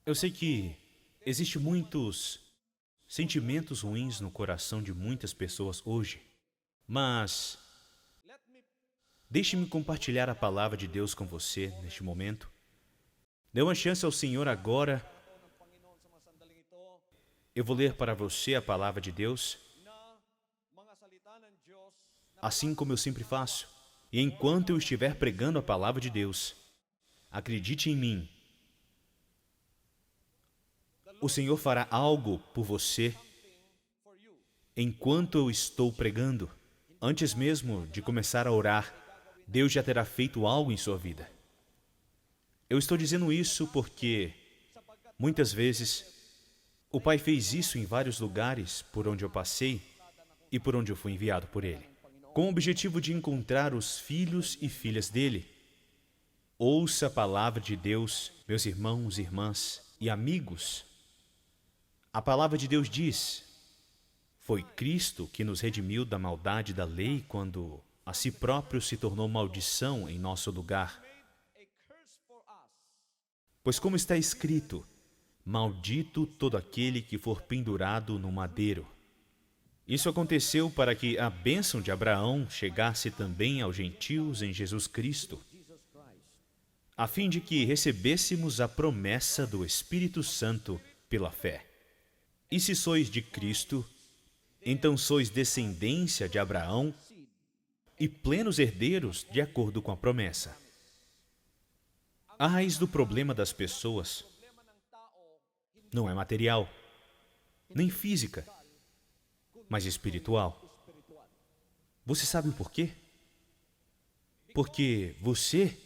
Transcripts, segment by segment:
Eu sei que existem muitos sentimentos ruins no coração de muitas pessoas hoje, mas deixe-me compartilhar a palavra de Deus com você neste momento. Dê uma chance ao Senhor agora. Eu vou ler para você a palavra de Deus, assim como eu sempre faço. E enquanto eu estiver pregando a palavra de Deus, acredite em mim, o Senhor fará algo por você enquanto eu estou pregando. Antes mesmo de começar a orar, Deus já terá feito algo em sua vida. Eu estou dizendo isso porque, muitas vezes, o Pai fez isso em vários lugares por onde eu passei e por onde eu fui enviado por Ele, com o objetivo de encontrar os filhos e filhas dEle. Ouça a palavra de Deus, meus irmãos, irmãs e amigos. A palavra de Deus diz: foi Cristo que nos redimiu da maldade da lei quando a si próprio se tornou maldição em nosso lugar. Pois como está escrito, maldito todo aquele que for pendurado no madeiro. Isso aconteceu para que a bênção de Abraão chegasse também aos gentios em Jesus Cristo, a fim de que recebêssemos a promessa do Espírito Santo pela fé. E se sois de Cristo, então sois descendência de Abraão e plenos herdeiros de acordo com a promessa. A raiz do problema das pessoas não é material, nem física, mas espiritual. Você sabe o porquê? Porque você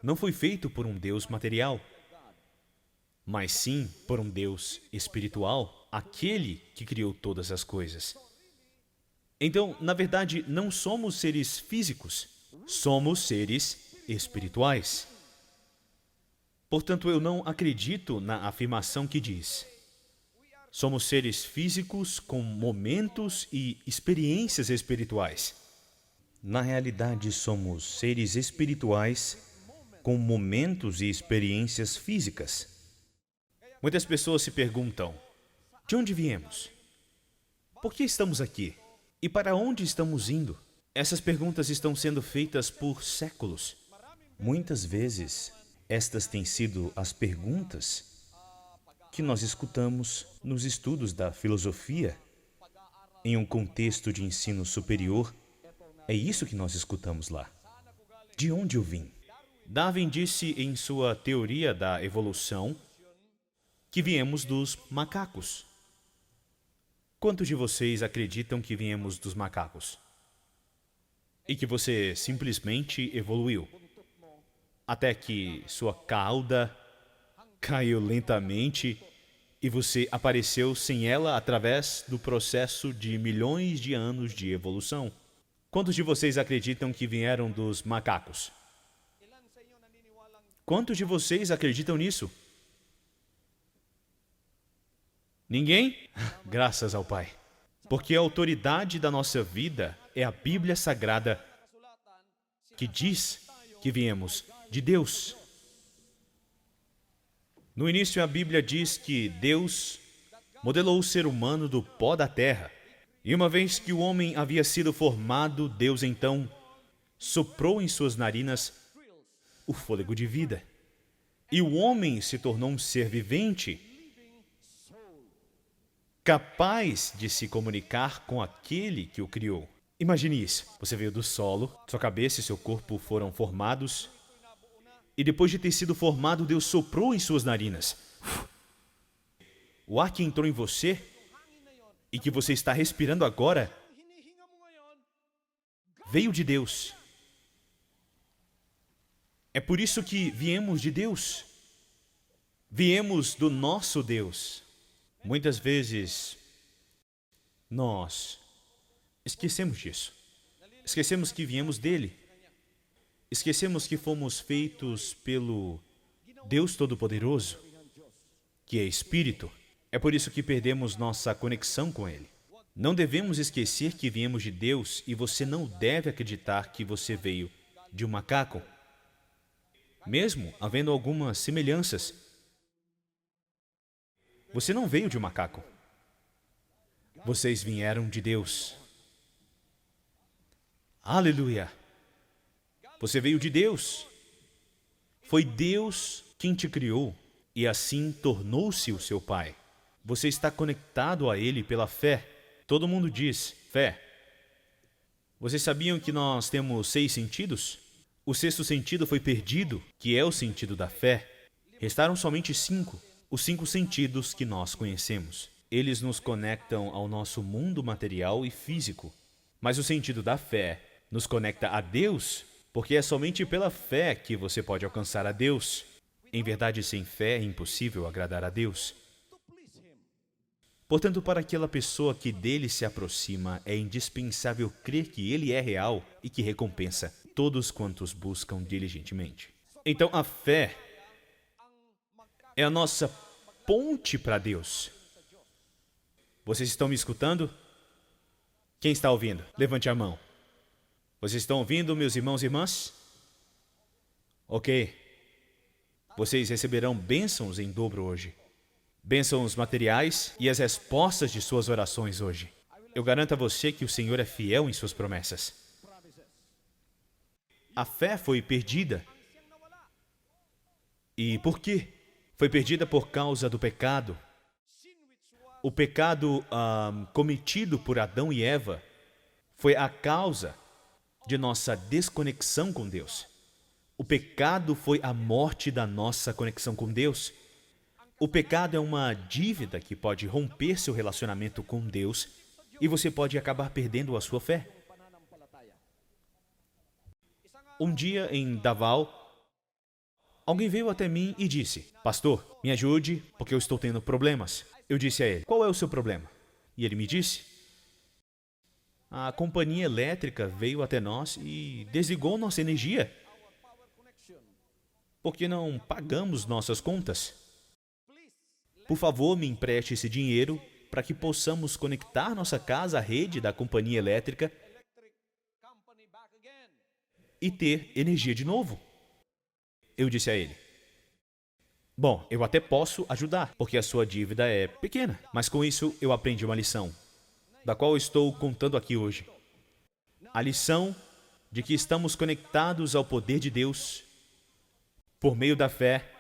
não foi feito por um Deus material, mas sim por um Deus espiritual, aquele que criou todas as coisas. Então, na verdade, não somos seres físicos, somos seres espirituais. Portanto, eu não acredito na afirmação que diz: somos seres físicos com momentos e experiências espirituais. Na realidade, somos seres espirituais com momentos e experiências físicas. Muitas pessoas se perguntam: de onde viemos? Por que estamos aqui? E para onde estamos indo? Essas perguntas estão sendo feitas por séculos. Muitas vezes, estas têm sido as perguntas que nós escutamos nos estudos da filosofia. Em um contexto de ensino superior, é isso que nós escutamos lá. De onde eu vim? Darwin disse em sua teoria da evolução que viemos dos macacos. Quantos de vocês acreditam que viemos dos macacos? E que você simplesmente evoluiu, até que sua cauda caiu lentamente e você apareceu sem ela através do processo de milhões de anos de evolução? Quantos de vocês acreditam que vieram dos macacos? Quantos de vocês acreditam nisso? Ninguém? Graças ao Pai. Porque a autoridade da nossa vida é a Bíblia Sagrada, que diz que viemos de Deus. No início, a Bíblia diz que Deus modelou o ser humano do pó da terra. E uma vez que o homem havia sido formado, Deus então soprou em suas narinas o fôlego de vida. E o homem se tornou um ser vivente, capaz de se comunicar com aquele que o criou. Imagine isso. Você veio do solo, sua cabeça e seu corpo foram formados, e depois de ter sido formado, Deus soprou em suas narinas. O ar que entrou em você e que você está respirando agora veio de Deus. É por isso que viemos de Deus. Viemos do nosso Deus. Muitas vezes, nós esquecemos disso. Esquecemos que viemos dele. Esquecemos que fomos feitos pelo Deus Todo-Poderoso, que é Espírito. É por isso que perdemos nossa conexão com Ele. Não devemos esquecer que viemos de Deus e você não deve acreditar que você veio de um macaco. Mesmo havendo algumas semelhanças, Você não veio de um macaco. Vocês vieram de Deus. Aleluia! Você veio de Deus. Foi Deus quem te criou e assim tornou-se o seu Pai. Você está conectado a Ele pela fé. Todo mundo diz fé. Vocês sabiam que nós temos 6 sentidos? O 6º sentido foi perdido, que é o sentido da fé. Restaram somente 5, os 5 sentidos que nós conhecemos. Eles nos conectam ao nosso mundo material e físico. Mas o sentido da fé nos conecta a Deus, porque é somente pela fé que você pode alcançar a Deus. Em verdade, sem fé é impossível agradar a Deus. Portanto, para aquela pessoa que dele se aproxima, é indispensável crer que ele é real e que recompensa todos quantos buscam diligentemente. Então, a fé é a nossa ponte para Deus. Vocês estão me escutando? Quem está ouvindo? Levante a mão. Vocês estão ouvindo, meus irmãos e irmãs? Ok. Vocês receberão bênçãos em dobro hoje. Bênçãos materiais e as respostas de suas orações hoje. Eu garanto a você que o Senhor é fiel em suas promessas. A fé foi perdida. E por quê? Foi perdida por causa do pecado. O pecado cometido por Adão e Eva foi a causa de nossa desconexão com Deus. O pecado foi a morte da nossa conexão com Deus. O pecado é uma dívida que pode romper seu relacionamento com Deus e você pode acabar perdendo a sua fé. Um dia, em Davao, alguém veio até mim e disse: Pastor, me ajude, porque eu estou tendo problemas. Eu disse a ele: Qual é o seu problema? E ele me disse: A companhia elétrica veio até nós e desligou nossa energia, porque não pagamos nossas contas. Por favor, me empreste esse dinheiro para que possamos conectar nossa casa à rede da companhia elétrica e ter energia de novo. Eu disse a ele: Bom, eu até posso ajudar, porque a sua dívida é pequena, mas com isso eu aprendi uma lição, da qual estou contando aqui hoje. A lição de que estamos conectados ao poder de Deus por meio da fé,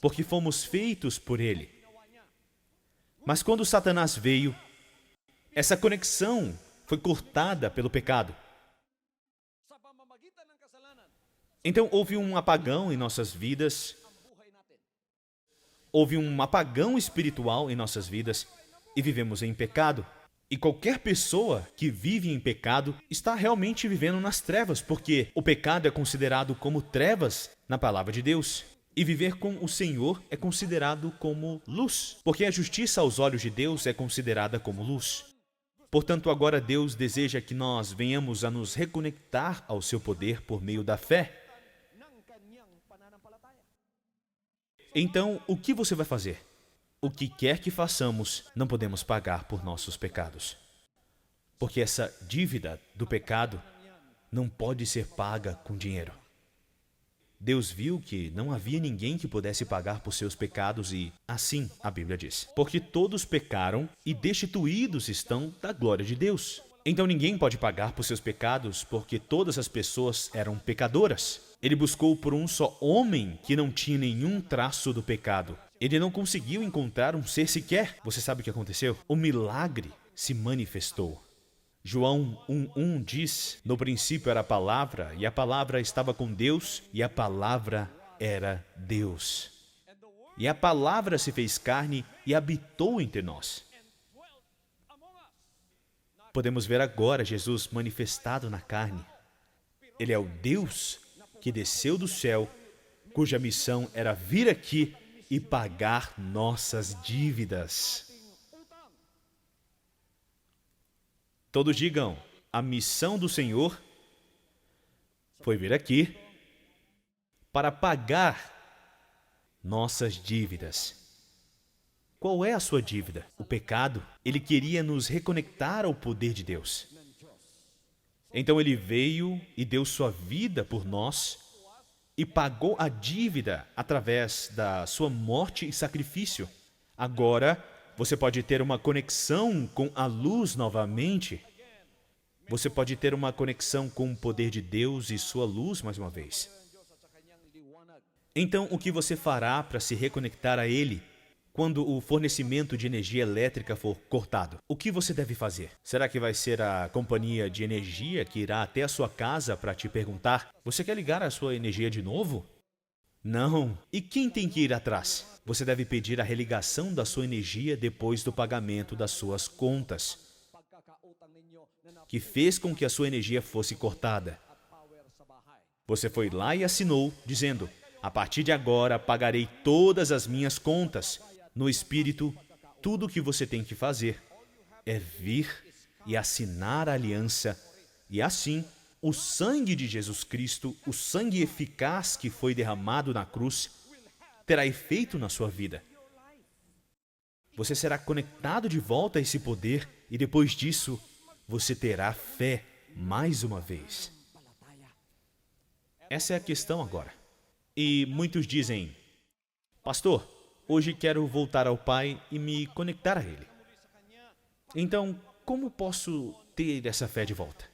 porque fomos feitos por Ele. Mas quando Satanás veio, essa conexão foi cortada pelo pecado. Então houve um apagão em nossas vidas, houve um apagão espiritual em nossas vidas e vivemos em pecado. E qualquer pessoa que vive em pecado está realmente vivendo nas trevas, porque o pecado é considerado como trevas na palavra de Deus. E viver com o Senhor é considerado como luz, porque a justiça aos olhos de Deus é considerada como luz. Portanto, agora Deus deseja que nós venhamos a nos reconectar ao seu poder por meio da fé. Então, o que você vai fazer? O que quer que façamos, não podemos pagar por nossos pecados. Porque essa dívida do pecado não pode ser paga com dinheiro. Deus viu que não havia ninguém que pudesse pagar por seus pecados e, assim, a Bíblia diz, porque todos pecaram e destituídos estão da glória de Deus. Então ninguém pode pagar por seus pecados porque todas as pessoas eram pecadoras. Ele buscou por um só homem que não tinha nenhum traço do pecado. Ele não conseguiu encontrar um ser sequer. Você sabe o que aconteceu? O milagre se manifestou. João 1:1 diz: No princípio era a palavra, e a palavra estava com Deus, e a palavra era Deus. E a palavra se fez carne e habitou entre nós. Podemos ver agora Jesus manifestado na carne. Ele é o Deus que desceu do céu, cuja missão era vir aqui e pagar nossas dívidas. Todos digam: a missão do Senhor foi vir aqui para pagar nossas dívidas. Qual é a sua dívida? O pecado. Ele queria nos reconectar ao poder de Deus. Então ele veio e deu sua vida por nós e pagou a dívida através da sua morte e sacrifício. Agora, você pode ter uma conexão com a luz novamente. Você pode ter uma conexão com o poder de Deus e sua luz mais uma vez. Então, o que você fará para se reconectar a Ele quando o fornecimento de energia elétrica for cortado? O que você deve fazer? Será que vai ser a companhia de energia que irá até a sua casa para te perguntar: você quer ligar a sua energia de novo? Não. E quem tem que ir atrás? Você deve pedir a religação da sua energia depois do pagamento das suas contas, que fez com que a sua energia fosse cortada. Você foi lá e assinou, dizendo: a partir de agora pagarei todas as minhas contas. No Espírito, tudo o que você tem que fazer é vir e assinar a aliança, e assim, o sangue de Jesus Cristo, o sangue eficaz que foi derramado na cruz, terá efeito na sua vida. Você será conectado de volta a esse poder e depois disso, você terá fé mais uma vez. Essa é a questão agora. E muitos dizem: pastor, hoje quero voltar ao Pai e me conectar a Ele. Então, como posso ter essa fé de volta?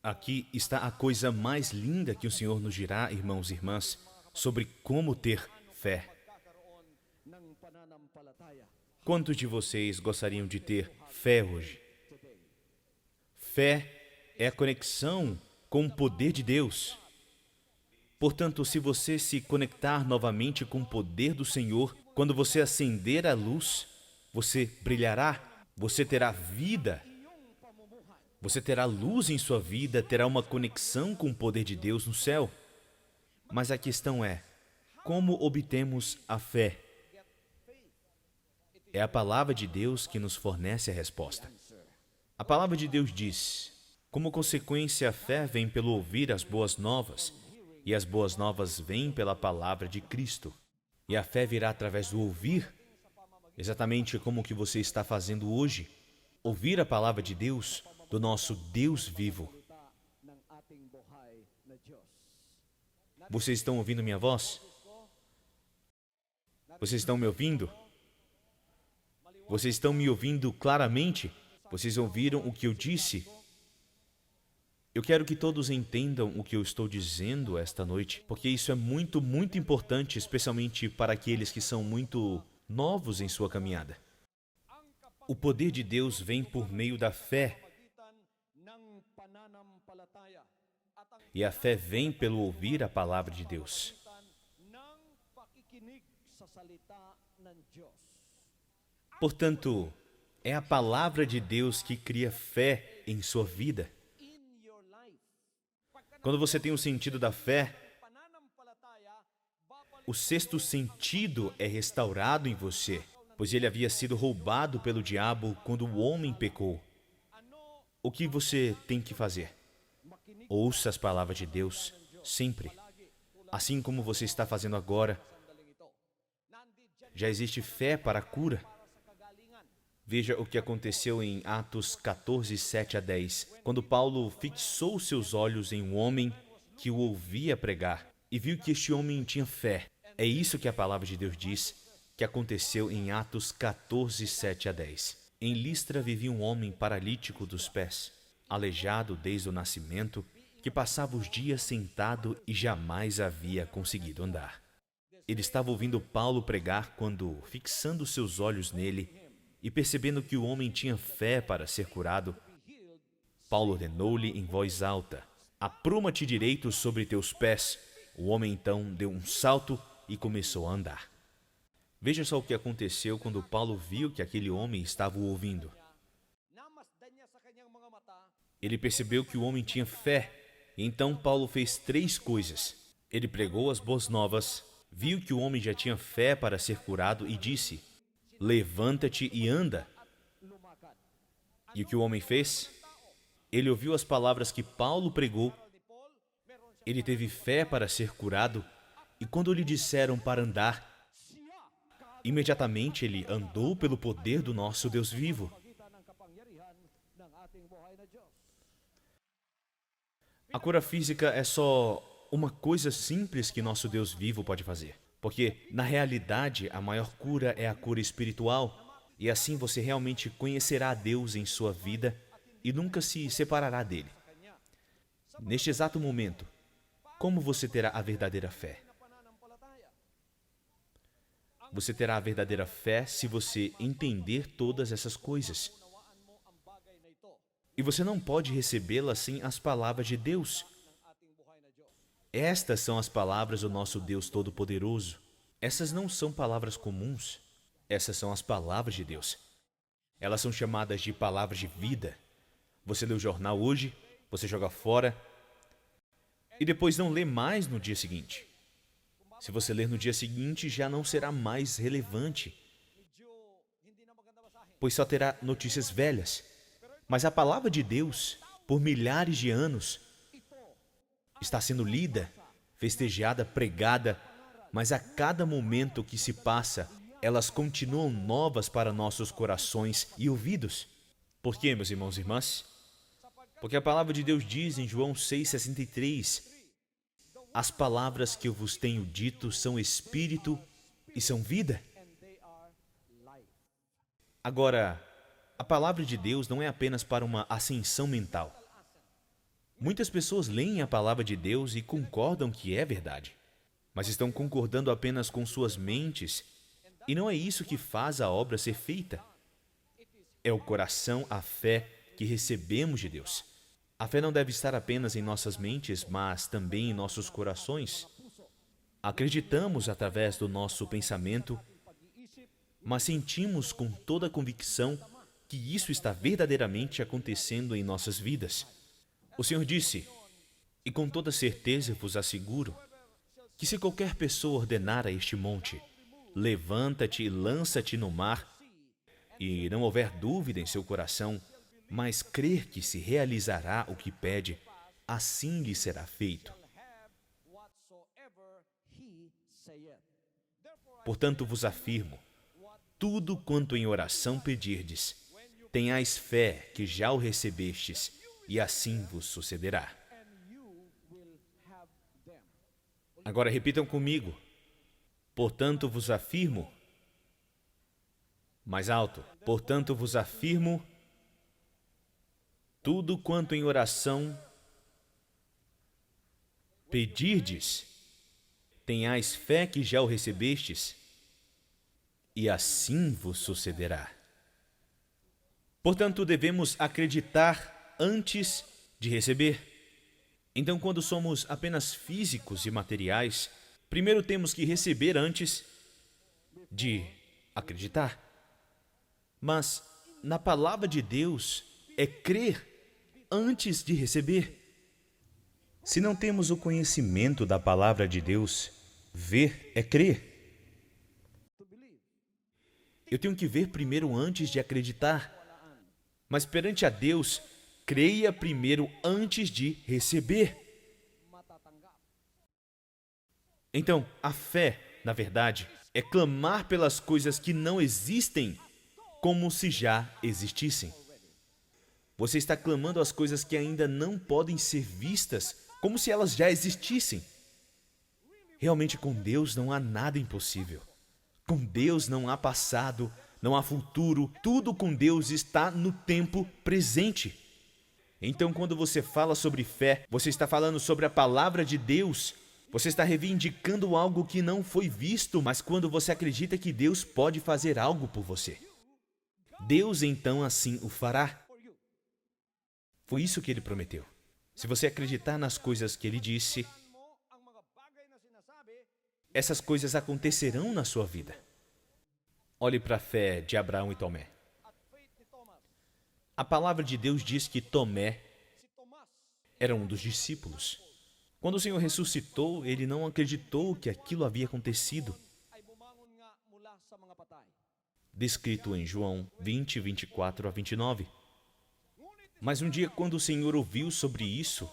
Aqui está a coisa mais linda que o Senhor nos dirá, irmãos e irmãs, sobre como ter fé. Quantos de vocês gostariam de ter fé hoje? Fé é a conexão com o poder de Deus. Portanto, se você se conectar novamente com o poder do Senhor, quando você acender a luz, você brilhará, você terá vida, você terá luz em sua vida, terá uma conexão com o poder de Deus no céu. Mas a questão é, como obtemos a fé? É a palavra de Deus que nos fornece a resposta. A palavra de Deus diz: como consequência, a fé vem pelo ouvir as boas novas, e as boas novas vêm pela palavra de Cristo. E a fé virá através do ouvir, exatamente como o que você está fazendo hoje. Ouvir a palavra de Deus, do nosso Deus vivo. Vocês estão ouvindo minha voz? Vocês estão me ouvindo? Vocês estão me ouvindo claramente? Vocês ouviram o que eu disse? Eu quero que todos entendam o que eu estou dizendo esta noite, porque isso é muito, muito importante, especialmente para aqueles que são muito novos em sua caminhada. O poder de Deus vem por meio da fé. E a fé vem pelo ouvir a palavra de Deus. Portanto, é a palavra de Deus que cria fé em sua vida. Quando você tem o sentido da fé, o sexto sentido é restaurado em você, pois ele havia sido roubado pelo diabo quando o homem pecou. O que você tem que fazer? Ouça as palavras de Deus, sempre. Assim como você está fazendo agora. Já existe fé para a cura. Veja o que aconteceu em Atos 14, 7 a 10, quando Paulo fixou seus olhos em um homem que o ouvia pregar e viu que este homem tinha fé. É isso que a palavra de Deus diz que aconteceu em Atos 14, 7 a 10. Em Listra vivia um homem paralítico dos pés, aleijado desde o nascimento, que passava os dias sentado e jamais havia conseguido andar. Ele estava ouvindo Paulo pregar quando, fixando seus olhos nele e percebendo que o homem tinha fé para ser curado, Paulo ordenou-lhe em voz alta: apruma-te direito sobre teus pés. O homem então deu um salto e começou a andar. Veja só o que aconteceu quando Paulo viu que aquele homem estava o ouvindo. Ele percebeu que o homem tinha fé, e então Paulo fez 3 coisas. Ele pregou as boas novas, viu que o homem já tinha fé para ser curado e disse: levanta-te e anda. E o que o homem fez? Ele ouviu as palavras que Paulo pregou, ele teve fé para ser curado, e quando lhe disseram para andar, imediatamente ele andou pelo poder do nosso Deus vivo. A cura física é só uma coisa simples que nosso Deus vivo pode fazer. Porque, na realidade, a maior cura é a cura espiritual, e assim você realmente conhecerá a Deus em sua vida e nunca se separará dele. Neste exato momento, como você terá a verdadeira fé? Você terá a verdadeira fé se você entender todas essas coisas. E você não pode recebê-la sem as palavras de Deus. Estas são as palavras do nosso Deus Todo-Poderoso. Essas não são palavras comuns. Essas são as palavras de Deus. Elas são chamadas de palavras de vida. Você lê o jornal hoje, você joga fora e depois não lê mais no dia seguinte. Se você ler no dia seguinte, já não será mais relevante, pois só terá notícias velhas. Mas a palavra de Deus, por milhares de anos, está sendo lida, festejada, pregada, mas a cada momento que se passa, elas continuam novas para nossos corações e ouvidos. Por quê, meus irmãos e irmãs? Porque a palavra de Deus diz em João 6,63: as palavras que eu vos tenho dito são espírito e são vida. Agora, a palavra de Deus não é apenas para uma ascensão mental. Muitas pessoas leem a palavra de Deus e concordam que é verdade, mas estão concordando apenas com suas mentes, e não é isso que faz a obra ser feita. É o coração, a fé que recebemos de Deus. A fé não deve estar apenas em nossas mentes, mas também em nossos corações. Acreditamos através do nosso pensamento, mas sentimos com toda a convicção que isso está verdadeiramente acontecendo em nossas vidas. O Senhor disse, e com toda certeza vos asseguro, que se qualquer pessoa ordenar a este monte, levanta-te e lança-te no mar, e não houver dúvida em seu coração, mas crer que se realizará o que pede, assim lhe será feito. Portanto vos afirmo, tudo quanto em oração pedirdes, tenhais fé que já o recebestes, e assim vos sucederá. Agora repitam comigo. Portanto vos afirmo, mais alto. Portanto vos afirmo, tudo quanto em oração pedirdes, tenhais fé que já o recebestes, e assim vos sucederá. Portanto, devemos acreditar antes de receber. Então, quando somos apenas físicos e materiais, primeiro temos que receber antes de acreditar. Mas, na palavra de Deus, é crer antes de receber. Se não temos o conhecimento da palavra de Deus, ver é crer. Eu tenho que ver primeiro antes de acreditar. Mas perante a Deus, creia primeiro antes de receber. Então, a fé, na verdade, é clamar pelas coisas que não existem como se já existissem. Você está clamando as coisas que ainda não podem ser vistas como se elas já existissem. Realmente, com Deus não há nada impossível. Com Deus não há passado, não há futuro. Tudo com Deus está no tempo presente. Então, quando você fala sobre fé, você está falando sobre a palavra de Deus. Você está reivindicando algo que não foi visto, mas quando você acredita que Deus pode fazer algo por você, Deus então assim o fará. Foi isso que Ele prometeu. Se você acreditar nas coisas que Ele disse, essas coisas acontecerão na sua vida. Olhe para a fé de Abraão e Tomé. A palavra de Deus diz que Tomé era um dos discípulos. Quando o Senhor ressuscitou, ele não acreditou que aquilo havia acontecido. Descrito em João 20, 24 a 29. Mas um dia, quando o Senhor ouviu sobre isso,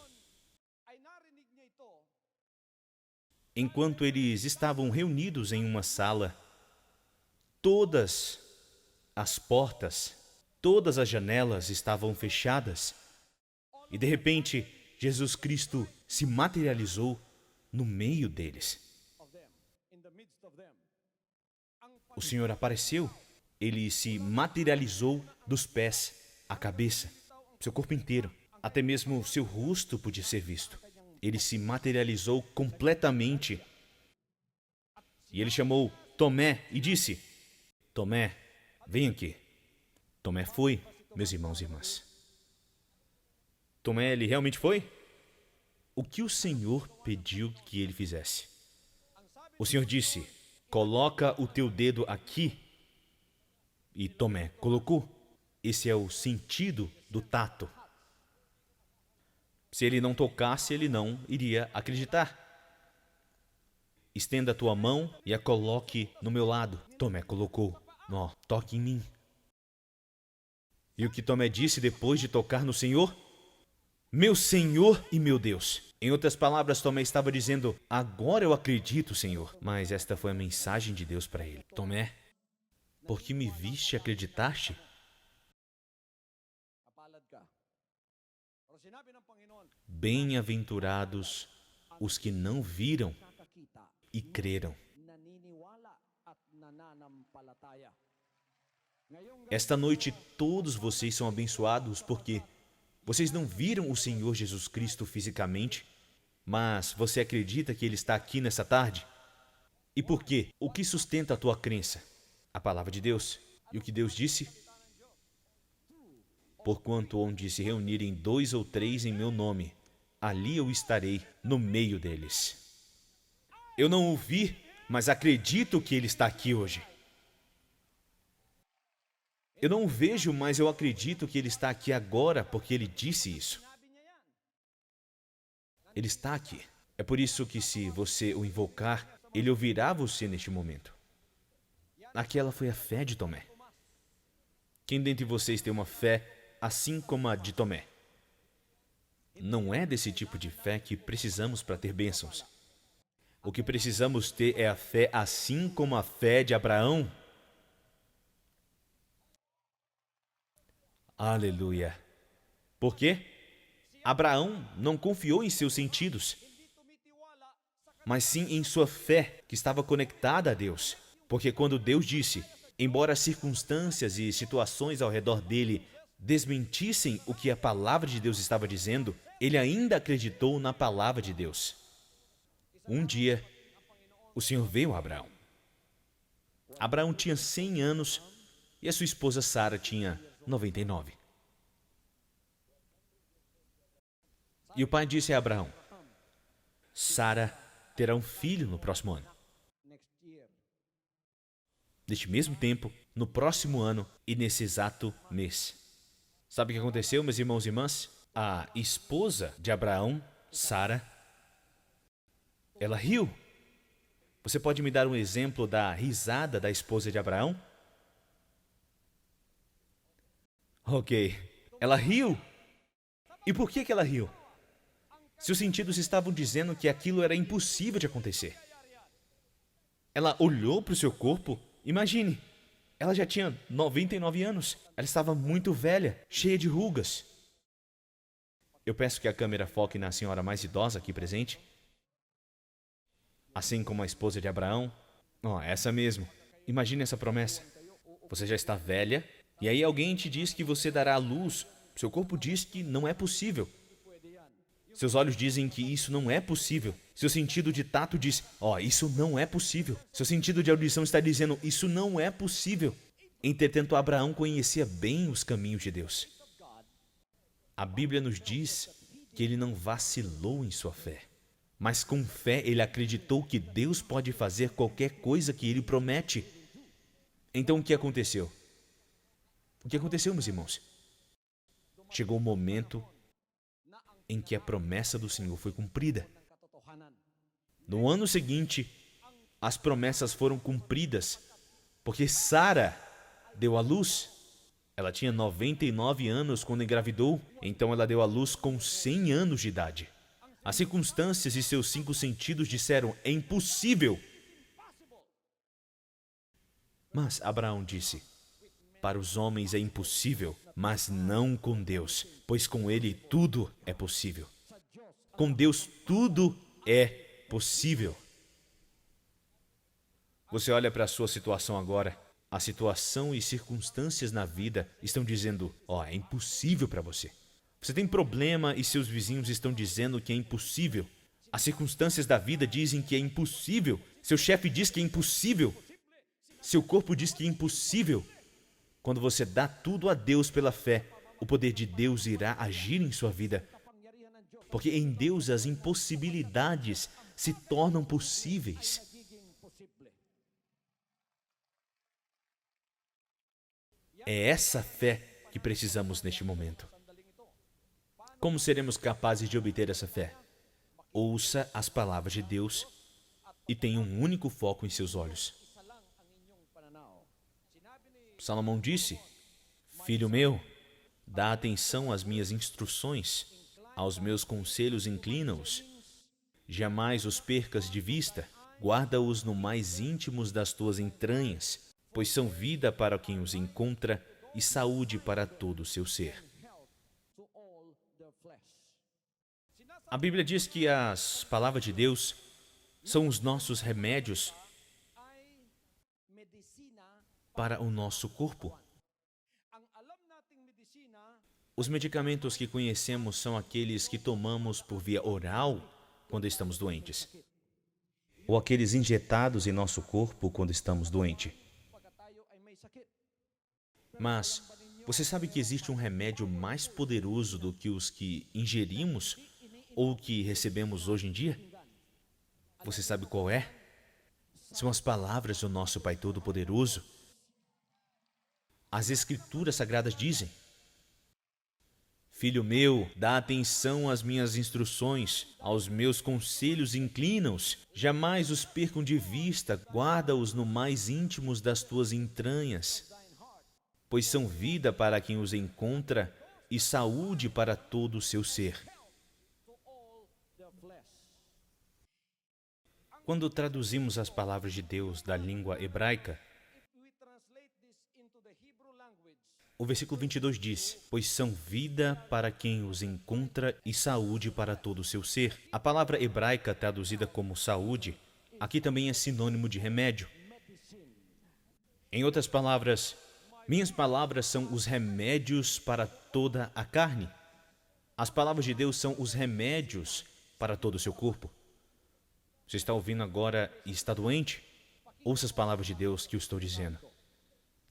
enquanto eles estavam reunidos em uma sala, todas as portas, todas as janelas estavam fechadas. E de repente, Jesus Cristo se materializou no meio deles. O Senhor apareceu, ele se materializou dos pés à cabeça, seu corpo inteiro, até mesmo seu rosto podia ser visto. Ele se materializou completamente. E ele chamou Tomé e disse: Tomé, vem aqui. Tomé foi, meus irmãos e irmãs. Tomé, ele realmente foi? O que o Senhor pediu que ele fizesse? O Senhor disse: coloca o teu dedo aqui. E Tomé colocou. Esse é o sentido do tato. Se ele não tocasse, ele não iria acreditar. Estenda a tua mão e a coloque no meu lado. Tomé colocou. Ó, toque em mim. E o que Tomé disse depois de tocar no Senhor? Meu Senhor e meu Deus. Em outras palavras, Tomé estava dizendo: agora eu acredito, Senhor. Mas esta foi a mensagem de Deus para ele: Tomé, porque me viste e acreditaste? Bem-aventurados os que não viram e creram. Esta noite todos vocês são abençoados porque vocês não viram o Senhor Jesus Cristo fisicamente, mas você acredita que Ele está aqui nessa tarde? E por quê? O que sustenta a tua crença? A palavra de Deus. E o que Deus disse? Porquanto onde se reunirem 2 ou 3 em meu nome, ali eu estarei no meio deles. Eu não o vi, mas acredito que Ele está aqui hoje. Eu não o vejo, mas eu acredito que Ele está aqui agora, porque Ele disse isso. Ele está aqui. É por isso que se você o invocar, Ele ouvirá você neste momento. Aquela foi a fé de Tomé. Quem dentre vocês tem uma fé assim como a de Tomé? Não é desse tipo de fé que precisamos para ter bênçãos. O que precisamos ter é a fé assim como a fé de Abraão. Aleluia. Por quê? Abraão não confiou em seus sentidos, mas sim em sua fé, que estava conectada a Deus. Porque quando Deus disse, embora as circunstâncias e situações ao redor dele desmentissem o que a palavra de Deus estava dizendo, ele ainda acreditou na palavra de Deus. Um dia, o Senhor veio a Abraão. Abraão tinha 100 anos e a sua esposa Sara tinha 99. E o pai disse a Abraão: Sara terá um filho no próximo ano. Neste mesmo tempo, no próximo ano e nesse exato mês. Sabe o que aconteceu, meus irmãos e irmãs? A esposa de Abraão, Sara, ela riu. Você pode me dar um exemplo da risada da esposa de Abraão? Ok. Ela riu. E por que ela riu? Seus sentidos estavam dizendo que aquilo era impossível de acontecer. Ela olhou para o seu corpo. Imagine, ela já tinha 99 anos. Ela estava muito velha, cheia de rugas. Eu peço que a câmera foque na senhora mais idosa aqui presente. Assim como a esposa de Abraão. Essa mesmo. Imagine essa promessa. Você já está velha, e aí alguém te diz que você dará à luz. Seu corpo diz que não é possível. Seus olhos dizem que isso não é possível. Seu sentido de tato diz, isso não é possível. Seu sentido de audição está dizendo, isso não é possível. Entretanto, Abraão conhecia bem os caminhos de Deus. A Bíblia nos diz que ele não vacilou em sua fé. Mas com fé ele acreditou que Deus pode fazer qualquer coisa que ele promete. Então o que aconteceu? O que aconteceu, meus irmãos? Chegou o momento em que a promessa do Senhor foi cumprida. No ano seguinte, as promessas foram cumpridas, porque Sara deu à luz. Ela tinha 99 anos quando engravidou, então ela deu à luz com 100 anos de idade. As circunstâncias e seus 5 sentidos disseram, é impossível. Mas Abraão disse, para os homens é impossível, mas não com Deus, pois com Ele tudo é possível. Com Deus tudo é possível. Você olha para a sua situação agora. A situação e circunstâncias na vida estão dizendo, é impossível para você. Você tem problema e seus vizinhos estão dizendo que é impossível. As circunstâncias da vida dizem que é impossível. Seu chefe diz que é impossível. Seu corpo diz que é impossível. Quando você dá tudo a Deus pela fé, o poder de Deus irá agir em sua vida. Porque em Deus as impossibilidades se tornam possíveis. É essa fé que precisamos neste momento. Como seremos capazes de obter essa fé? Ouça as palavras de Deus e tenha um único foco em seus olhos. Salomão disse, Filho meu, dá atenção às minhas instruções, aos meus conselhos inclina-os. Jamais os percas de vista, guarda-os no mais íntimos das tuas entranhas, pois são vida para quem os encontra e saúde para todo o seu ser. A Bíblia diz que as palavras de Deus são os nossos remédios para o nosso corpo. Os medicamentos que conhecemos são aqueles que tomamos por via oral quando estamos doentes, ou aqueles injetados em nosso corpo quando estamos doentes. Mas você sabe que existe um remédio mais poderoso do que os que ingerimos ou que recebemos hoje em dia? Você sabe qual é? São as palavras do nosso Pai Todo-Poderoso. As Escrituras Sagradas dizem, Filho meu, dá atenção às minhas instruções, aos meus conselhos inclina-os, jamais os percam de vista, guarda-os no mais íntimos das tuas entranhas, pois são vida para quem os encontra e saúde para todo o seu ser. Quando traduzimos as palavras de Deus da língua hebraica, o versículo 22 diz, pois são vida para quem os encontra e saúde para todo o seu ser. A palavra hebraica traduzida como saúde, aqui também é sinônimo de remédio. Em outras palavras, minhas palavras são os remédios para toda a carne. As palavras de Deus são os remédios para todo o seu corpo. Você está ouvindo agora e está doente? Ouça as palavras de Deus que eu estou dizendo.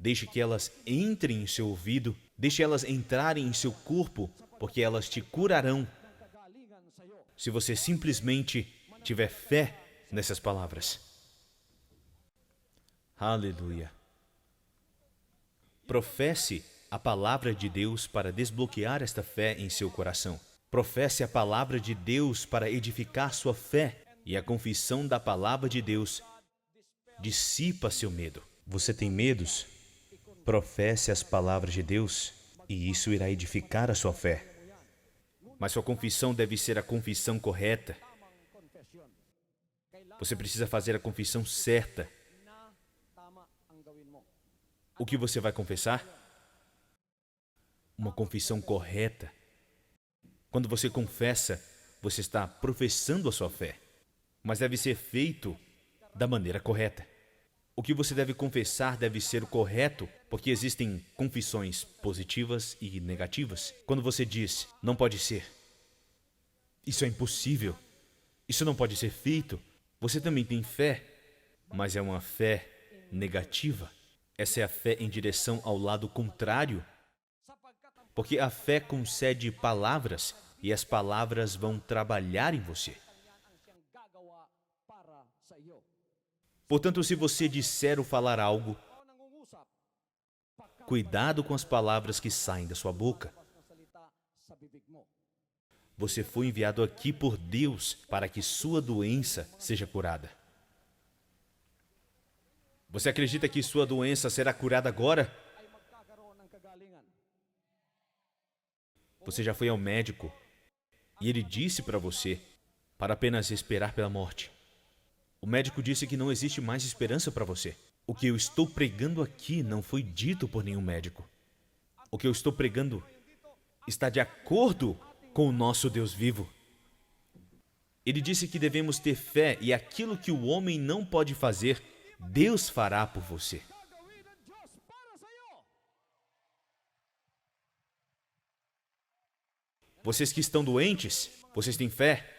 Deixe que elas entrem em seu ouvido, deixe elas entrarem em seu corpo, porque elas te curarão. Se você simplesmente tiver fé nessas palavras. Aleluia. Professe a palavra de Deus para desbloquear esta fé em seu coração. Professe a palavra de Deus para edificar sua fé. E a confissão da palavra de Deus dissipa seu medo. Você tem medos? Professe as palavras de Deus e isso irá edificar a sua fé. Mas sua confissão deve ser a confissão correta. Você precisa fazer a confissão certa. O que você vai confessar? Uma confissão correta. Quando você confessa, você está professando a sua fé. Mas deve ser feito da maneira correta. O que você deve confessar deve ser o correto, porque existem confissões positivas e negativas. Quando você diz, não pode ser, isso é impossível, isso não pode ser feito, você também tem fé, mas é uma fé negativa. Essa é a fé em direção ao lado contrário, porque a fé concede palavras e as palavras vão trabalhar em você. Portanto, se você disser ou falar algo, cuidado com as palavras que saem da sua boca. Você foi enviado aqui por Deus para que sua doença seja curada. Você acredita que sua doença será curada agora? Você já foi ao médico e ele disse para você para apenas esperar pela morte. O médico disse que não existe mais esperança para você. O que eu estou pregando aqui não foi dito por nenhum médico. O que eu estou pregando está de acordo com o nosso Deus vivo. Ele disse que devemos ter fé e aquilo que o homem não pode fazer, Deus fará por você. Vocês que estão doentes, vocês têm fé?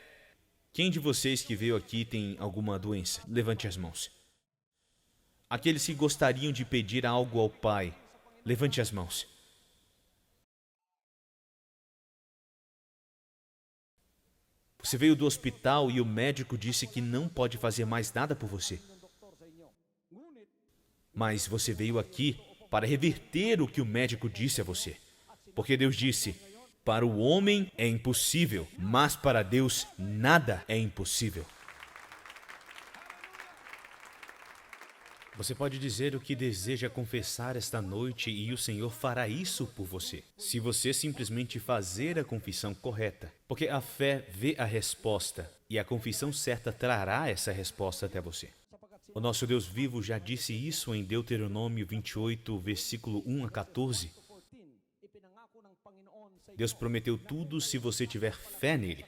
Quem de vocês que veio aqui tem alguma doença? Levante as mãos. Aqueles que gostariam de pedir algo ao Pai, levante as mãos. Você veio do hospital e o médico disse que não pode fazer mais nada por você. Mas você veio aqui para reverter o que o médico disse a você. Porque Deus disse: para o homem é impossível, mas para Deus nada é impossível. Você pode dizer o que deseja confessar esta noite e o Senhor fará isso por você. Se você simplesmente fazer a confissão correta. Porque a fé vê a resposta e a confissão certa trará essa resposta até você. O nosso Deus vivo já disse isso em Deuteronômio 28, versículo 1 a 14. Deus prometeu tudo se você tiver fé nele.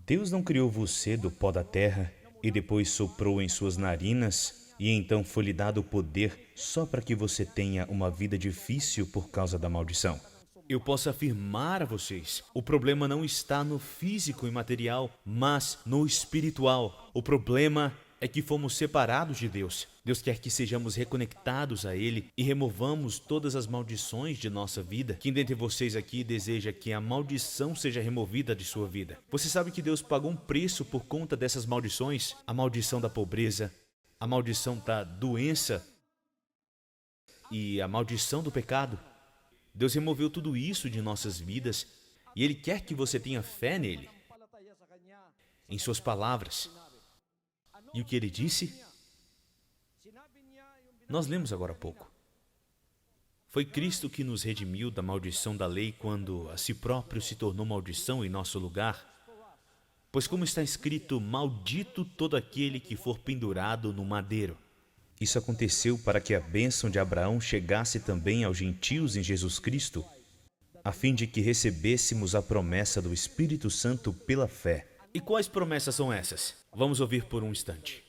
Deus não criou você do pó da terra e depois soprou em suas narinas e então foi-lhe dado o poder só para que você tenha uma vida difícil por causa da maldição. Eu posso afirmar a vocês, o problema não está no físico e material, mas no espiritual. O problema é que fomos separados de Deus. Deus quer que sejamos reconectados a Ele e removamos todas as maldições de nossa vida. Quem dentre vocês aqui deseja que a maldição seja removida de sua vida? Você sabe que Deus pagou um preço por conta dessas maldições? A maldição da pobreza, a maldição da doença e a maldição do pecado. Deus removeu tudo isso de nossas vidas e Ele quer que você tenha fé nele, em suas palavras. E o que ele disse? Nós lemos agora há pouco. Foi Cristo que nos redimiu da maldição da lei quando a si próprio se tornou maldição em nosso lugar. Pois como está escrito, maldito todo aquele que for pendurado no madeiro. Isso aconteceu para que a bênção de Abraão chegasse também aos gentios em Jesus Cristo, a fim de que recebêssemos a promessa do Espírito Santo pela fé. E quais promessas são essas? Vamos ouvir por um instante.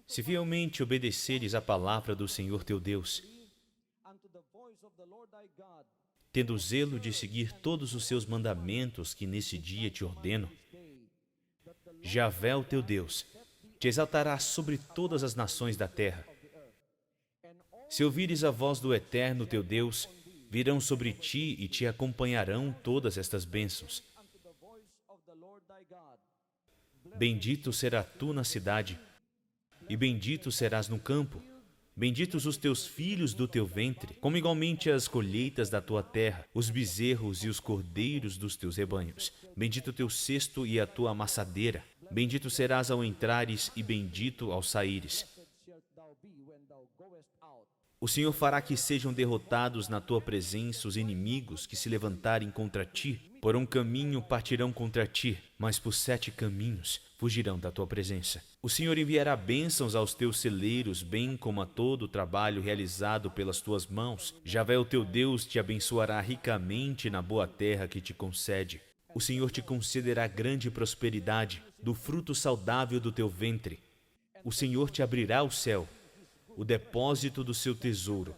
Se fielmente obedeceres à palavra do Senhor teu Deus, tendo zelo de seguir todos os seus mandamentos que nesse dia te ordeno, Javé, o teu Deus, te exaltará sobre todas as nações da terra. Se ouvires a voz do Eterno teu Deus, virão sobre ti e te acompanharão todas estas bênçãos. Bendito serás tu na cidade, e bendito serás no campo. Benditos os teus filhos do teu ventre, como igualmente as colheitas da tua terra, os bezerros e os cordeiros dos teus rebanhos. Bendito o teu cesto e a tua amassadeira. Bendito serás ao entrares e bendito ao saíres. O Senhor fará que sejam derrotados na tua presença os inimigos que se levantarem contra ti. Por um caminho partirão contra ti, mas por 7 caminhos fugirão da tua presença. O Senhor enviará bênçãos aos teus celeiros, bem como a todo o trabalho realizado pelas tuas mãos. Javé, o teu Deus, te abençoará ricamente na boa terra que te concede. O Senhor te concederá grande prosperidade do fruto saudável do teu ventre. O Senhor te abrirá o céu, o depósito do seu tesouro,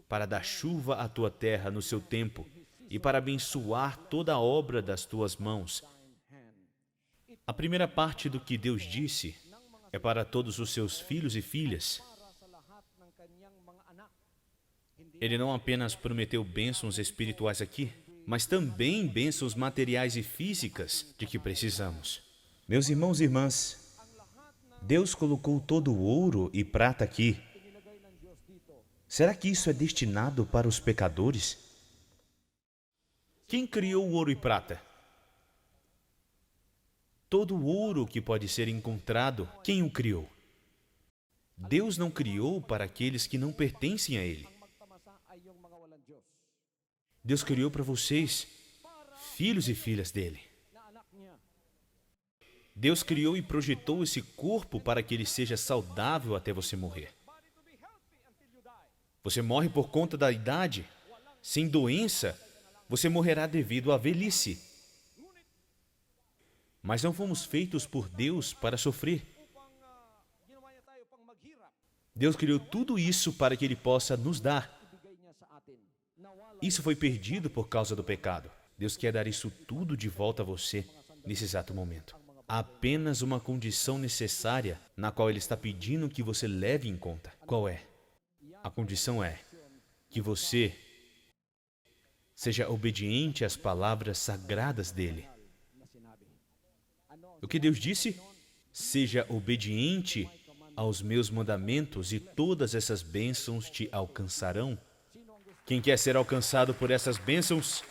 para dar chuva à tua terra no seu tempo e para abençoar toda a obra das tuas mãos. A primeira parte do que Deus disse é para todos os seus filhos e filhas. Ele não apenas prometeu bênçãos espirituais aqui, mas também bênçãos materiais e físicas de que precisamos. Meus irmãos e irmãs, Deus colocou todo o ouro e prata aqui. Será que isso é destinado para os pecadores? Quem criou o ouro e prata? Todo o ouro que pode ser encontrado, quem o criou? Deus não criou para aqueles que não pertencem a Ele. Deus criou para vocês, filhos e filhas dele. Deus criou e projetou esse corpo para que ele seja saudável até você morrer. Você morre por conta da idade, sem doença, você morrerá devido à velhice. Mas não fomos feitos por Deus para sofrer. Deus criou tudo isso para que Ele possa nos dar. Isso foi perdido por causa do pecado. Deus quer dar isso tudo de volta a você nesse exato momento. Há apenas uma condição necessária na qual Ele está pedindo que você leve em conta. Qual é? A condição é que você seja obediente às palavras sagradas dEle. O que Deus disse? Seja obediente aos meus mandamentos e todas essas bênçãos te alcançarão. Quem quer ser alcançado por essas bênçãos?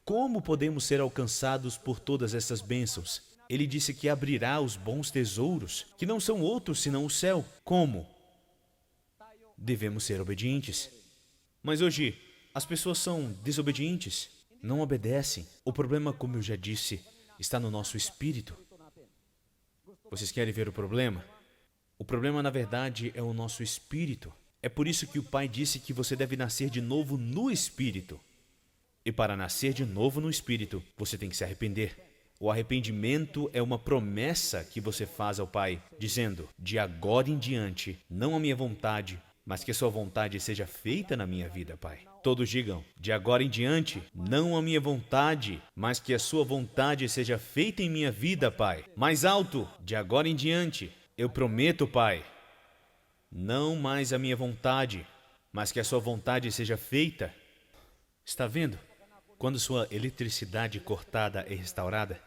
Como podemos ser alcançados por todas essas bênçãos? Ele disse que abrirá os bons tesouros, que não são outros senão o céu. Como? Devemos ser obedientes. Mas hoje, as pessoas são desobedientes, não obedecem. O problema, como eu já disse, está no nosso espírito. Vocês querem ver o problema? O problema, na verdade, é o nosso espírito. É por isso que o Pai disse que você deve nascer de novo no espírito. E para nascer de novo no espírito, você tem que se arrepender. O arrependimento é uma promessa que você faz ao Pai, dizendo: de agora em diante, não a minha vontade, mas que a sua vontade seja feita na minha vida, Pai. Todos digam: de agora em diante, não a minha vontade, mas que a sua vontade seja feita em minha vida, Pai. Mais alto: de agora em diante, eu prometo, Pai, não mais a minha vontade, mas que a sua vontade seja feita. Está vendo? Quando sua eletricidade cortada é restaurada,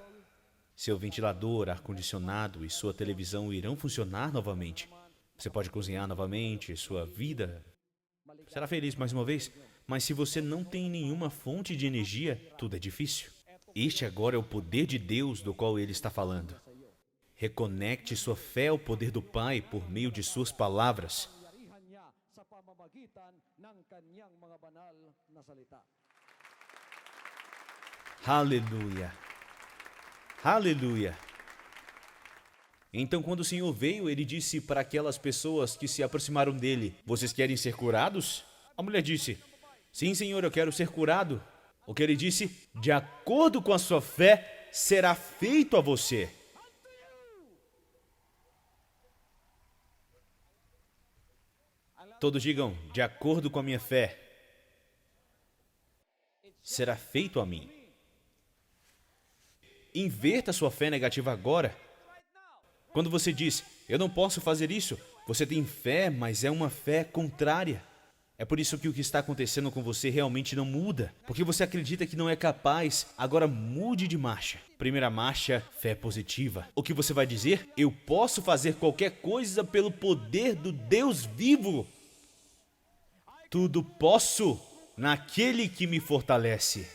seu ventilador, ar-condicionado e sua televisão irão funcionar novamente. Você pode cozinhar novamente, sua vida será feliz mais uma vez. Mas se você não tem nenhuma fonte de energia, tudo é difícil. Este agora é o poder de Deus do qual Ele está falando. Reconecte sua fé ao poder do Pai por meio de suas palavras. Aleluia! Aleluia! Então, quando o Senhor veio, Ele disse para aquelas pessoas que se aproximaram dele: vocês querem ser curados? A mulher disse: sim, Senhor, eu quero ser curado. O que Ele disse? De acordo com a sua fé, será feito a você. Todos digam: de acordo com a minha fé, será feito a mim. Inverta sua fé negativa agora. Quando você diz: eu não posso fazer isso, você tem fé, mas é uma fé contrária. É por isso que o que está acontecendo com você realmente não muda. Porque você acredita que não é capaz. Agora mude de marcha. Primeira marcha, fé positiva. O que você vai dizer? Eu posso fazer qualquer coisa pelo poder do Deus vivo. Tudo posso naquele que me fortalece.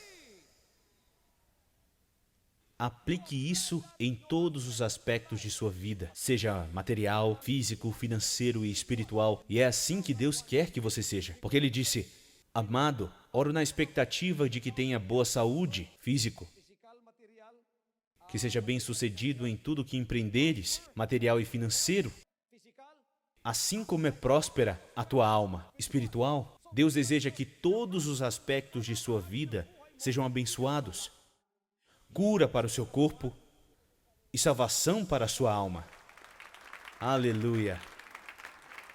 Aplique isso em todos os aspectos de sua vida, seja material, físico, financeiro e espiritual. E é assim que Deus quer que você seja. Porque Ele disse: amado, oro na expectativa de que tenha boa saúde, físico, que seja bem-sucedido em tudo que empreenderes, material e financeiro, assim como é próspera a tua alma, espiritual. Deus deseja que todos os aspectos de sua vida sejam abençoados. Cura para o seu corpo e salvação para a sua alma. Aleluia!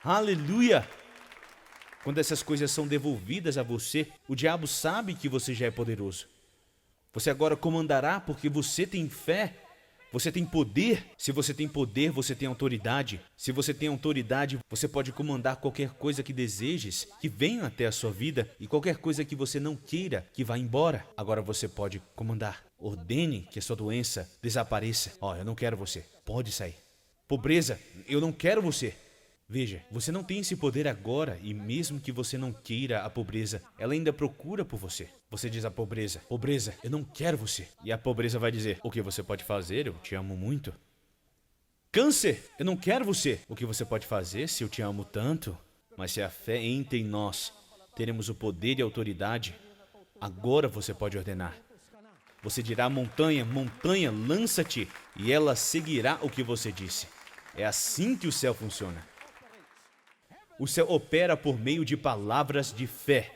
Aleluia! Quando essas coisas são devolvidas a você, o diabo sabe que você já é poderoso. Você agora comandará porque você tem fé. Você tem poder. Se você tem poder, você tem autoridade. Se você tem autoridade, você pode comandar qualquer coisa que desejes, que venha até a sua vida, e qualquer coisa que você não queira, que vá embora. Agora você pode comandar. Ordene que a sua doença desapareça. Eu não quero você. Pode sair. Pobreza, eu não quero você. Veja, você não tem esse poder agora, e mesmo que você não queira a pobreza, ela ainda procura por você. Você diz à pobreza: pobreza, eu não quero você. E a pobreza vai dizer: o que você pode fazer? Eu te amo muito. Câncer, eu não quero você. O que você pode fazer se eu te amo tanto? Mas se a fé entra em nós, teremos o poder e a autoridade. Agora você pode ordenar. Você dirá: montanha, montanha, lança-te, e ela seguirá o que você disse. É assim que o céu funciona. O céu opera por meio de palavras de fé.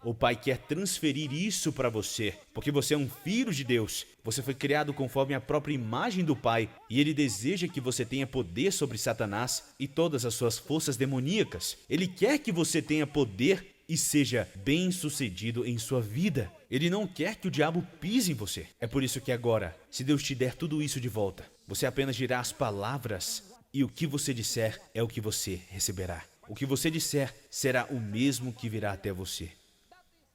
O Pai quer transferir isso para você, porque você é um filho de Deus. Você foi criado conforme a própria imagem do Pai, e Ele deseja que você tenha poder sobre Satanás e todas as suas forças demoníacas. Ele quer que você tenha poder e seja bem-sucedido em sua vida. Ele não quer que o diabo pise em você. É por isso que agora, se Deus te der tudo isso de volta, você apenas dirá as palavras, e o que você disser é o que você receberá. O que você disser será o mesmo que virá até você.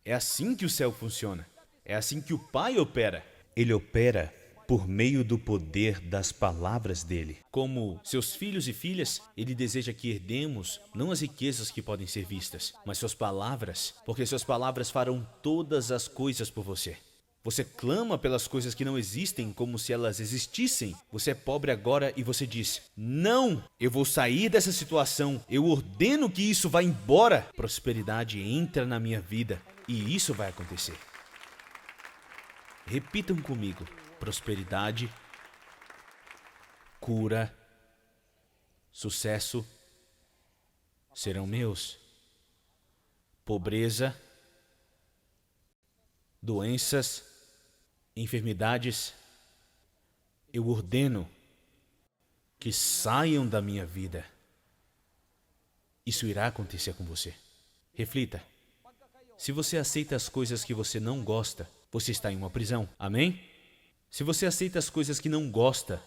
É assim que o céu funciona. É assim que o Pai opera. Ele opera por meio do poder das palavras dele. Como seus filhos e filhas, ele deseja que herdemos não as riquezas que podem ser vistas, mas suas palavras, porque suas palavras farão todas as coisas por você. Você clama pelas coisas que não existem como se elas existissem. Você é pobre agora e você diz: não, eu vou sair dessa situação. Eu ordeno que isso vá embora. Prosperidade entra na minha vida e isso vai acontecer. Repitam comigo: prosperidade, cura, sucesso serão meus. Pobreza, doenças, enfermidades, eu ordeno que saiam da minha vida. Isso irá acontecer com você. Reflita. Se você aceita as coisas que você não gosta, você está em uma prisão. Amém? Se você aceita as coisas que não gosta,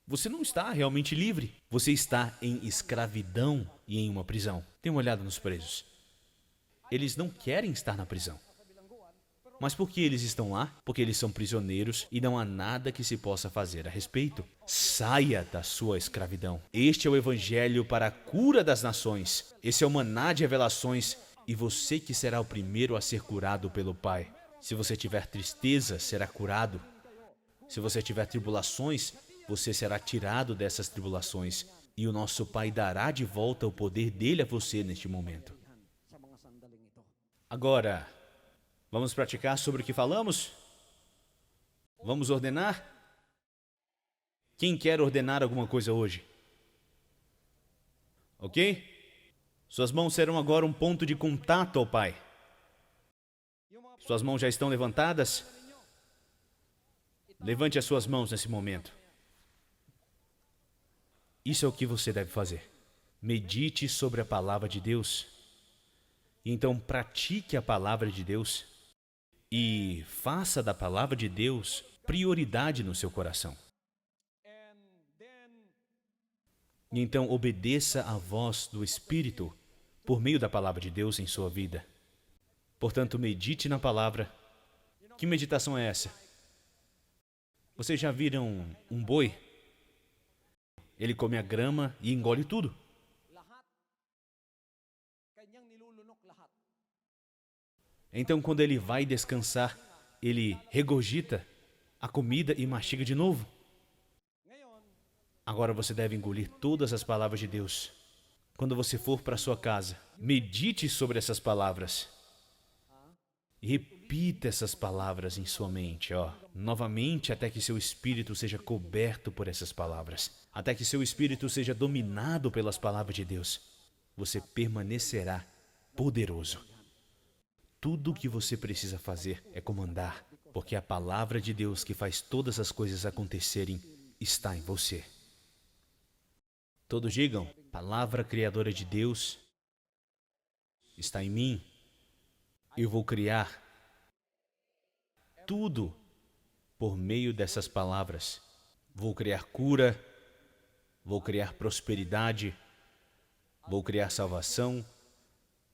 você não está realmente livre. Você está em escravidão e em uma prisão. Dê uma olhada nos presos. Eles não querem estar na prisão. Mas por que eles estão lá? Porque eles são prisioneiros e não há nada que se possa fazer a respeito. Saia da sua escravidão. Este é o evangelho para a cura das nações. Esse é o maná de revelações e você que será o primeiro a ser curado pelo Pai. Se você tiver tristeza, será curado. Se você tiver tribulações, você será tirado dessas tribulações. E o nosso Pai dará de volta o poder dele a você neste momento. Agora, vamos praticar sobre o que falamos? Vamos ordenar? Quem quer ordenar alguma coisa hoje? Ok? Suas mãos serão agora um ponto de contato ao Pai. Suas mãos já estão levantadas? Levante as suas mãos nesse momento. Isso é o que você deve fazer. Medite sobre a palavra de Deus. E então pratique a palavra de Deus. E faça da palavra de Deus prioridade no seu coração. E então obedeça à voz do Espírito por meio da palavra de Deus em sua vida. Portanto, medite na palavra. Que meditação é essa? Vocês já viram um boi? Ele come a grama e engole tudo. Então, quando ele vai descansar, ele regurgita a comida e mastiga de novo. Agora você deve engolir todas as palavras de Deus. Quando você for para sua casa, medite sobre essas palavras. E repita essas palavras em sua mente, novamente, até que seu espírito seja coberto por essas palavras. Até que seu espírito seja dominado pelas palavras de Deus. Você permanecerá poderoso. Tudo o que você precisa fazer é comandar, porque a palavra de Deus que faz todas as coisas acontecerem está em você. Todos digam: palavra criadora de Deus está em mim. Eu vou criar tudo por meio dessas palavras. Vou criar cura, vou criar prosperidade, vou criar salvação,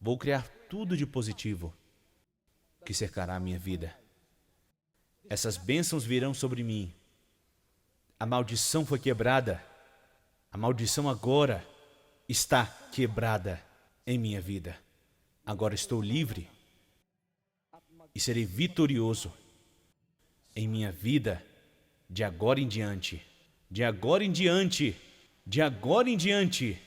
vou criar tudo de positivo que cercará a minha vida. Essas bênçãos virão sobre mim. A maldição foi quebrada. A maldição agora está quebrada em minha vida. Agora estou livre e serei vitorioso em minha vida de agora em diante. De agora em diante. De agora em diante.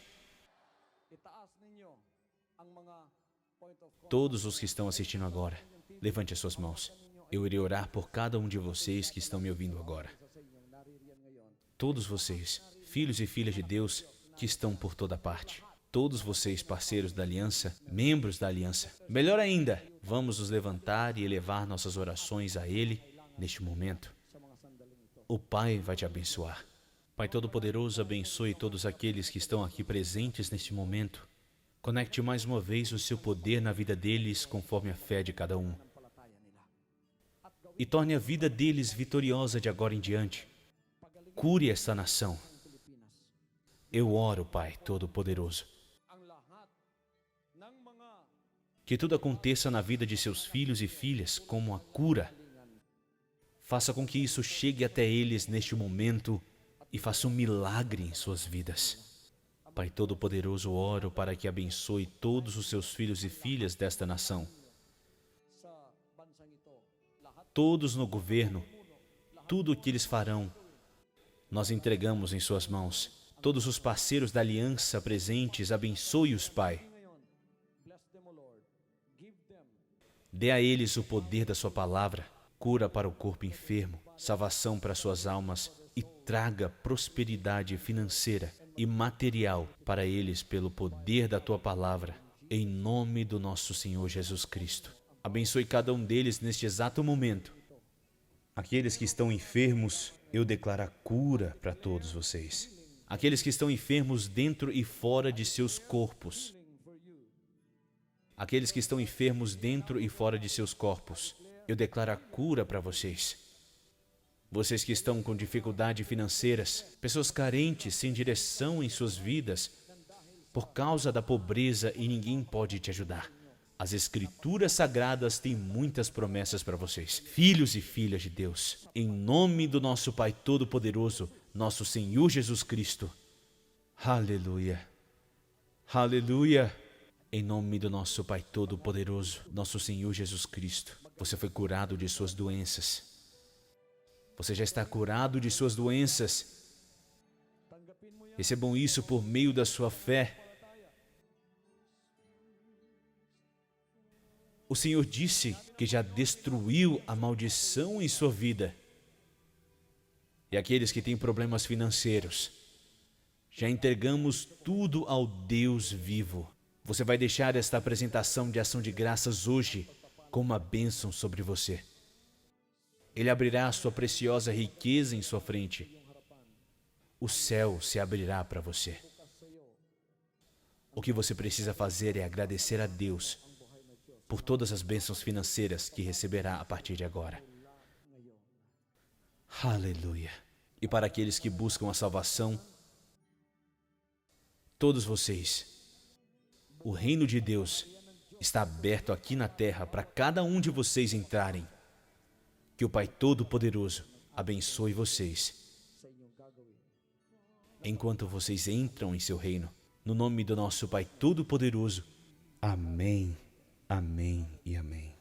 Todos os que estão assistindo agora, levante as suas mãos. Eu irei orar por cada um de vocês que estão me ouvindo agora. Todos vocês, filhos e filhas de Deus que estão por toda parte. Todos vocês, parceiros da aliança, membros da aliança. Melhor ainda, vamos nos levantar e elevar nossas orações a Ele neste momento. O Pai vai te abençoar. Pai Todo-Poderoso, abençoe todos aqueles que estão aqui presentes neste momento. Conecte mais uma vez o seu poder na vida deles conforme a fé de cada um. E torne a vida deles vitoriosa de agora em diante. Cure esta nação. Eu oro, Pai Todo-Poderoso, que tudo aconteça na vida de seus filhos e filhas como a cura. Faça com que isso chegue até eles neste momento e faça um milagre em suas vidas. Pai Todo-Poderoso, oro para que abençoe todos os seus filhos e filhas desta nação. Todos no governo, tudo o que eles farão, nós entregamos em suas mãos. Todos os parceiros da aliança presentes, abençoe-os, Pai. Dê a eles o poder da sua palavra, cura para o corpo enfermo, salvação para suas almas e traga prosperidade financeira e material para eles pelo poder da tua palavra, em nome do nosso Senhor Jesus Cristo. Abençoe cada um deles neste exato momento. Aqueles que estão enfermos, eu declaro a cura para todos vocês. Aqueles que estão enfermos dentro e fora de seus corpos. Aqueles que estão enfermos dentro e fora de seus corpos, eu declaro a cura para vocês. Vocês que estão com dificuldades financeiras, pessoas carentes, sem direção em suas vidas, por causa da pobreza e ninguém pode te ajudar. As Escrituras Sagradas têm muitas promessas para vocês, filhos e filhas de Deus. Em nome do nosso Pai Todo-Poderoso, nosso Senhor Jesus Cristo. Aleluia. Aleluia. Em nome do nosso Pai Todo-Poderoso, nosso Senhor Jesus Cristo. Você foi curado de suas doenças. Você já está curado de suas doenças. Recebam isso por meio da sua fé. O Senhor disse que já destruiu a maldição em sua vida. E aqueles que têm problemas financeiros, já entregamos tudo ao Deus vivo. Você vai deixar esta apresentação de ação de graças hoje com uma bênção sobre você. Ele abrirá a sua preciosa riqueza em sua frente. O céu se abrirá para você. O que você precisa fazer é agradecer a Deus por todas as bênçãos financeiras que receberá a partir de agora. Aleluia! E para aqueles que buscam a salvação, todos vocês, o reino de Deus está aberto aqui na terra para cada um de vocês entrarem. Que o Pai Todo-Poderoso abençoe vocês enquanto vocês entram em seu reino. No nome do nosso Pai Todo-Poderoso. Amém, amém e amém.